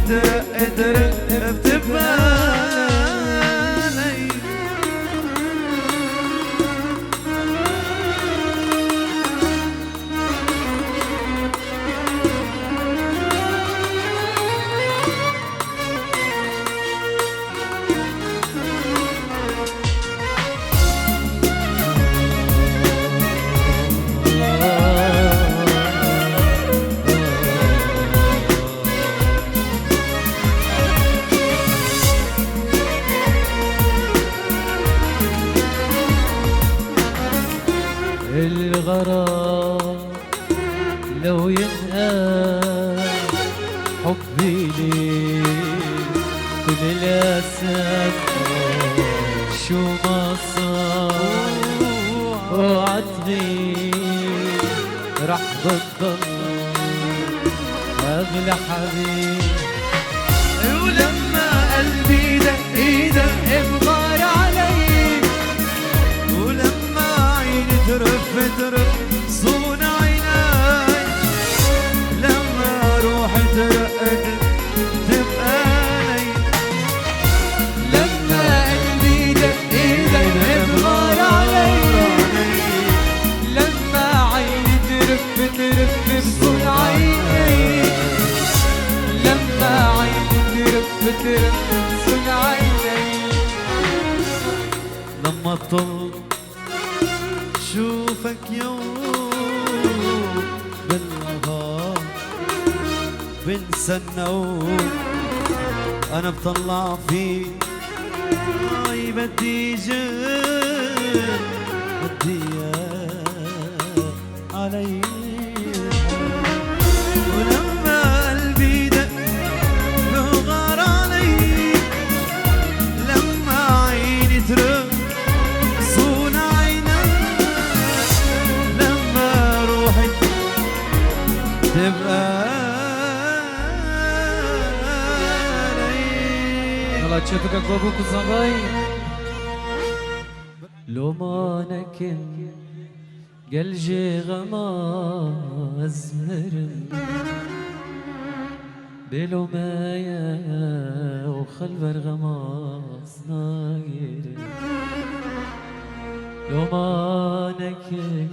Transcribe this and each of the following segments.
ترقد بتبالي. الغرام لو ينقال حبي ليك كل الأسف شو ما صار وعتغيب رح بتضل أغلى حبيب. ولما قلبي دق دق بغار علي، ولما عيني ترف صون عيناي، لما روحي ترقد تبقالي. لما قلبي دق دق بغار علي، لما عيني ترف بصون عيني، لما عيني ترف صون عيني. لما طل شوفك يوم بالنهار بنسى النوم، أنا بطلع فيك هاي بدي جن بدي علي. ولما قلبي دق بغار علي، لما عيني ترق صون تبقى الله تشوفك بابوك الصغير. لو ما نكن قلجي غماز مرم بلو مايا وخلف الغماز ناير. لو ما نكن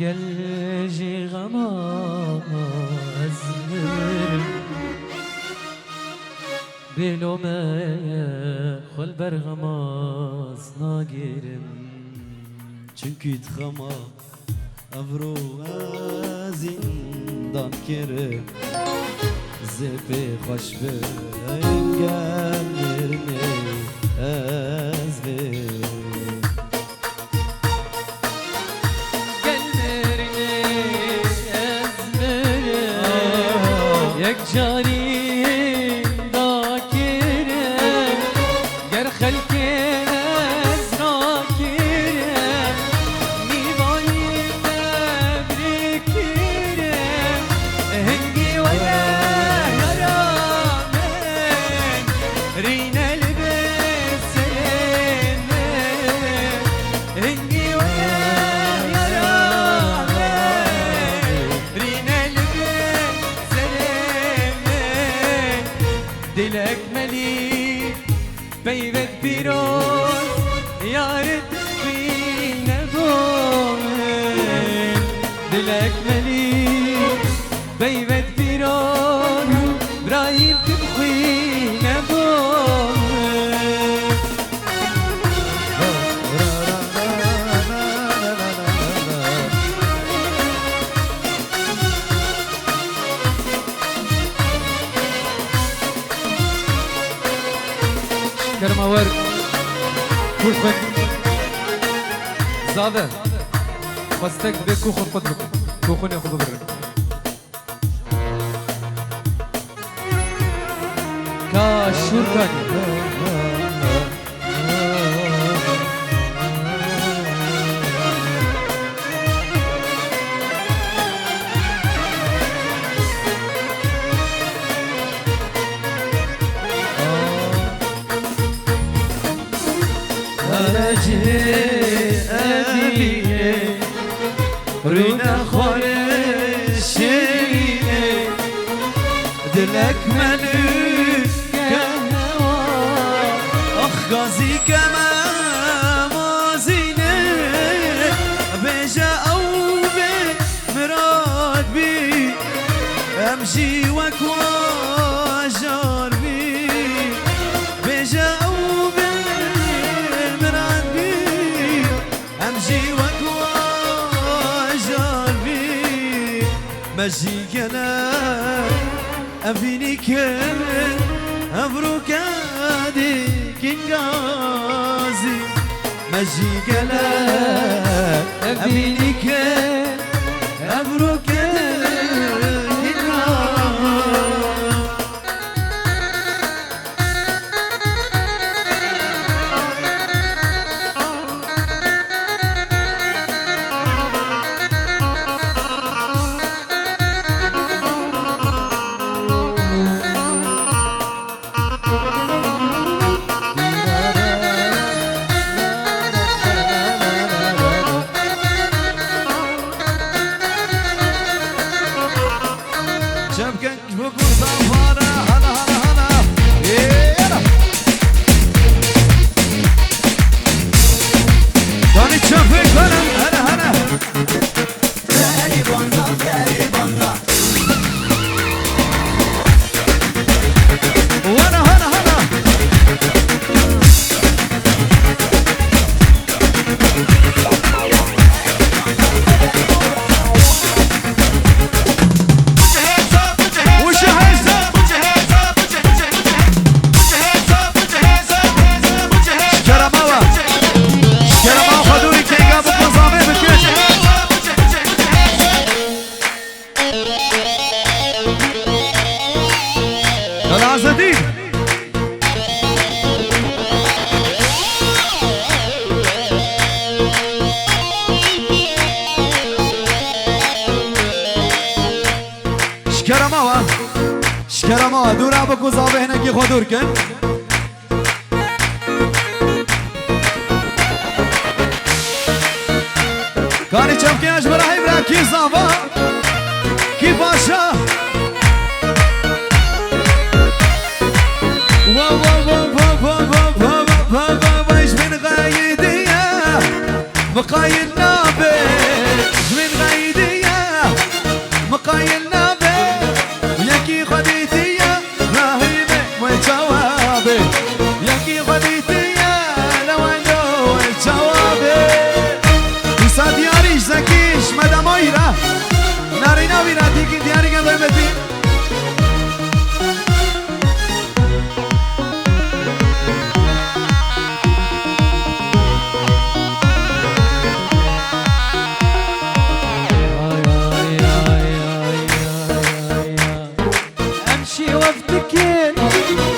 قلجي غماز مرم بلو مايا خل برغماز ناقرم. çünkü tıkama avro zindan kerim zepe hoş be engellerine ezbe. جاري ذاكرة غير خلكي ذاكرة نيباني تبركرة هنجي ولا هرامن رينا لبس سلامن هنجي ولا دلك مليء بيبت بيروز يا رد فينا بومن. دلك مليء بيبت بيروز برايب تبخينا بومن. كرمة ورد كوخ بك زادة فستك بك كوخ قدرك كوخون ياخذوا برك كاشور كاني رينا خورشيني دلك ملك كهوا أخ غازي كما مازينه بيجا أو بي مراد بي أمشي وكواجار بي بيجا أو بي مراد بي أمشي وكواجار بي مجي كلام أفيني كلام أبروكادي كنغازي مجي كلام أفيني كلام أبروكادي شبكك بوك مصافرة هلا هلا هلا يلا دوني تشوفك هلا هلا هلا غالي بوندا غالي بوندا وانا هلا هلا العزدين شكرماوا دورا بكو زابه هناكي خودور كن كاني چمكي اجبر هاي برا كي زابا كي باشا ايش من غايدية مقايل نابي من غايدية مقايل نابي ياكي خديتية راهيبة والجوابي ياكي خديتية لو عنده الجوابي يسا دياريش زكيش مدام ايرا ناري ناوي راتيكي دياري كان ضيمتي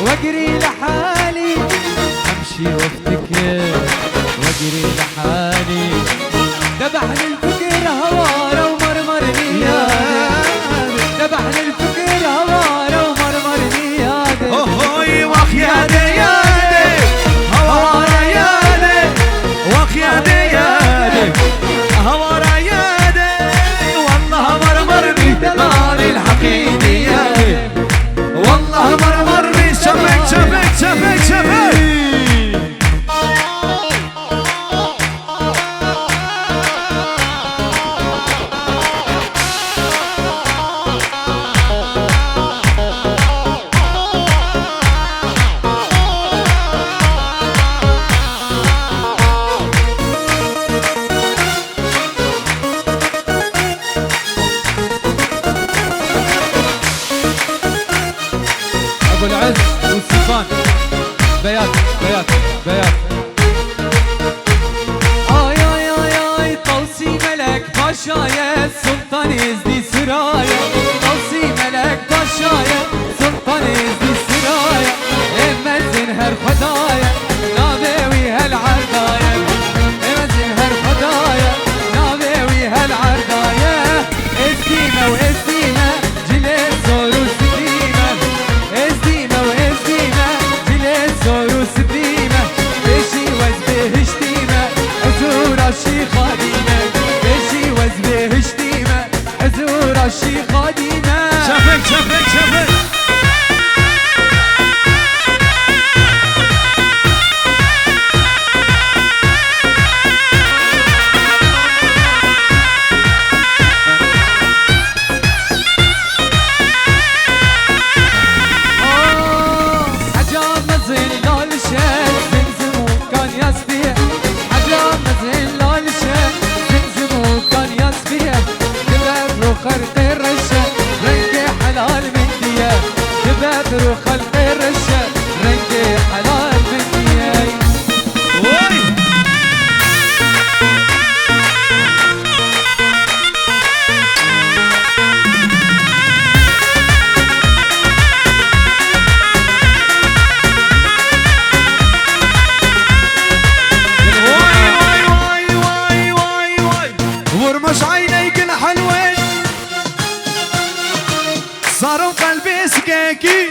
واجري لحالي امشي وافتكر واجري لحالي ذبحني الفكر هوارة ومرمرني يادي ذبحني الفكر هوارة ومرمرني يادي اوهوي واخ يادي يادي هوارة يادي واخ يادي يادي هوارة يادي والله مرمرني دلالي الحقيقي يادي والله مرمرني شفك شفك شفك شفك ابو العز والسلطان بيات بيات بيات آي آي آي آي طوسي ملك باشايا سلطان يزدي سرايا طوسي ملك باشايا سلطان يزدي سرايا امزن هر خدايا نابوي هالعردايا امزن هر خدايا نابوي هالعردايا اسديمة واسديمة جلس زورو سديمة اسديمة واسديمة جلس زورو سديمة بشي وزبه هشتيمة ازور الشي خاديمة بشي وزبه هشتيمة ازور الشي خاديمة بدر وخلق الرشاد رنقي حلال مني ورمش عينيك الحلوين صاروا قلبي سكاكي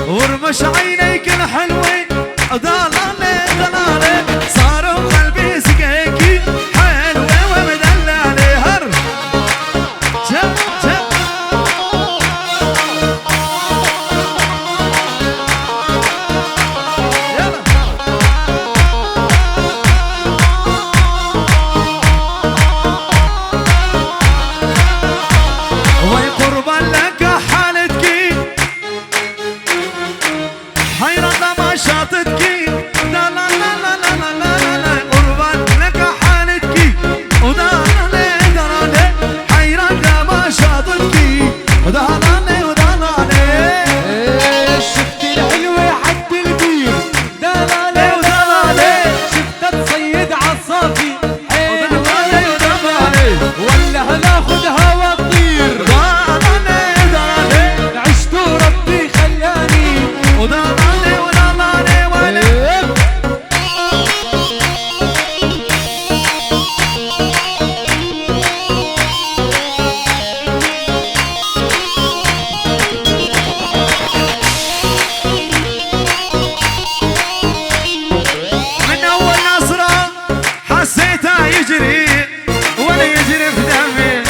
ورمش عينيك الحلوين ضلالي ضلالي صاروا قلبي سكاكي حلوة ومدلالي هر جب جب يلا وي قربا لك حالتكي حيرة ما شاطتكي لا لا لا لا لا لا لا لا قربا لك حالتكي ودالالي دالالي حيرة ما شاطتكي ودالالي ودالالي شفت الحلوة حد البير دلالي ودلالي شفتها تصيد عصافي ودالالي ودالالي ولا هناخدها وطير ودالالي ودالالي عشت وربي خلاني ودالالي ودالالي ودالالي من أول نظرة حسيتها يجري ولا يجري في دمي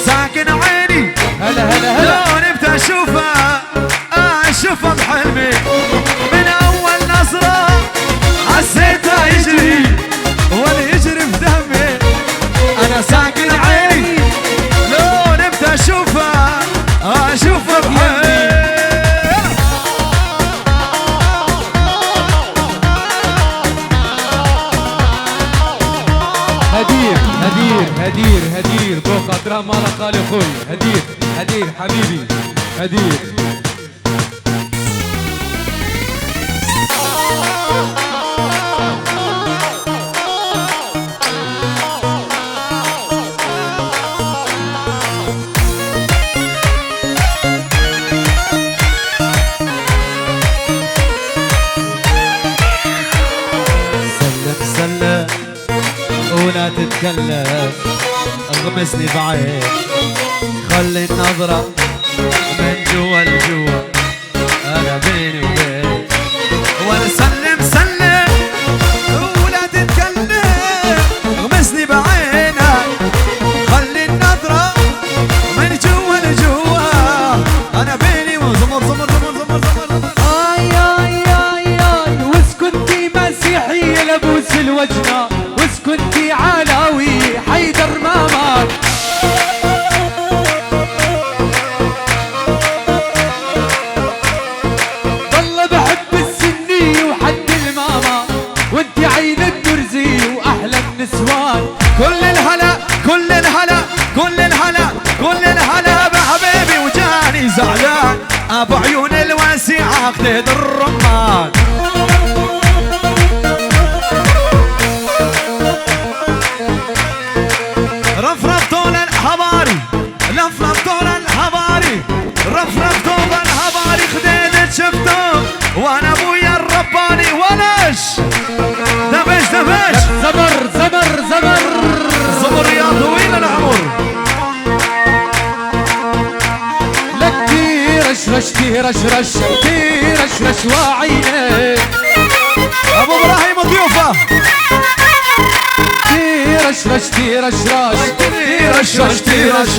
ساكن عيني هلا هلا هلا لو نبت أشوفها أشوفها بحلمي من أول نظرة حسيتها يجري ولا يجري في دمي أنا ساكن عيني لو نبت أشوفها أشوفها بحلمي هدير هدير هدير هدير بو قدرها ما لقى خوي هدير هدير حبيبي هدير سلم سلم ولا تتكلم اغمسني بعين خلي النظرة من جوا لجوا انا بيني وبين ولا سلم سلم ولا تتكلم اغمسني بعينك خلي النظرة من جوا لجوا انا بيني وزمر زمر زمر زمر زمر اي اي اي اي واسكنتي مسيحية لابوس الوجنة واسكنتي علاوي حيدر مامك ضل بحب السنية وحد الماما وانتي عين الدرزي واحلى النسوان كل الهلا كل الهلا كل الهلا كل الهلا بحبيبي وجاني زعلان ابو عيون الواسعة خديد الرمان رفرف طول الحباري لفلف طول الحباري رفرف طول الحباري خديد شفته وانا ابويا الرباني ولش دبش دبش زمر زمر زمر زمر يا طويل العمر لك تيرش تيرش تيرش وعيني ابو ابراهيم ضيوفه تيرش تيرش تيرش تيرش